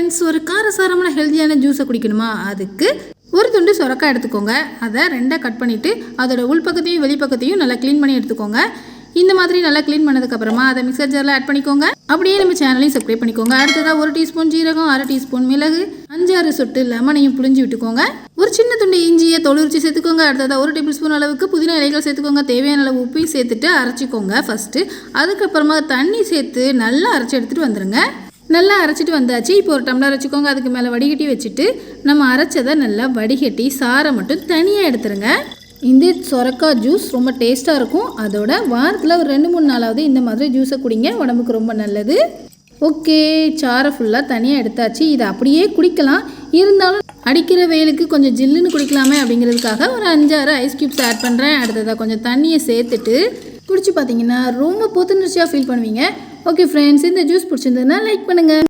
Friends, ஒரு காரசாரமான ஹெல்த்தியான ஜூஸை குடிக்கணுமா? அதுக்கு ஒரு துண்டு சொரக்காய் எடுத்துக்கோங்க. அதை ரெண்டாக கட் பண்ணிவிட்டு அதோட உள்பக்கத்தையும் வெளிப்பக்கத்தையும் நல்லா க்ளீன் பண்ணி எடுத்துக்கோங்க. இந்த மாதிரி நல்லா க்ளீன் பண்ணதுக்கப்புறமா அதை மிக்சர் ஜாரில் ஆட் பண்ணிக்கோங்க. அப்படியே நம்ம சேனலையும் சப்ஸ்கிரைப் பண்ணிக்கோங்க. அடுத்ததாக 1 டீஸ்பூன் ஜீரகம், 1/2 டீஸ்பூன் மிளகு, 5-6 சொட்டு லெமனையும் புழிஞ்சு விட்டுக்கோங்க. ஒரு சின்ன துண்டு இஞ்சியை தொளிர்ச்சி சேர்த்துக்கோங்க. அடுத்ததாக 1 டேபிள் ஸ்பூன் அளவுக்கு புதினா இலைகள் சேர்த்துக்கோங்க. தேவையான அளவு உப்பையும் சேர்த்துட்டு அரைச்சிக்கோங்க ஃபஸ்ட்டு. அதுக்கப்புறமா தண்ணி சேர்த்து நல்லா அரைச்சி எடுத்துகிட்டு வந்துடுங்க. நல்லா அரைச்சிட்டு வந்தாச்சு. இப்போ ஒரு டம்ளர் வச்சுக்கோங்க. அதுக்கு மேலே வடிகட்டி வச்சுட்டு நம்ம அரைச்சதை நல்லா வடிகட்டி சாரை மட்டும் தனியாக எடுத்துருங்க. இந்த சொரக்காய் ஜூஸ் ரொம்ப டேஸ்ட்டாக இருக்கும். அதோட வாரத்தில் ஒரு 2-3 நாளாவது இந்த மாதிரி ஜூஸை குடிங்க, உடம்புக்கு ரொம்ப நல்லது. ஓகே, சாரை ஃபுல்லாக தனியாக எடுத்தாச்சு. இதை அப்படியே குடிக்கலாம். இருந்தாலும் அடிக்கிற வெயிலுக்கு கொஞ்சம் ஜில்லுன்னு குடிக்கலாமே அப்படிங்கிறதுக்காக ஒரு 5-6 ஐஸ் க்யூப்ஸ் ஆட் பண்ணுறேன். அடுத்ததாக கொஞ்சம் தண்ணியை சேர்த்துட்டு குடிச்சு பார்த்தீங்கன்னா ரொம்ப புத்துணர்ச்சியாக ஃபீல் பண்ணுவீங்க. ஓகே ஃப்ரெண்ட்ஸ், இந்த ஜூஸ் பிடிச்சிருந்ததுன்னா லைக் பண்ணுங்கள்.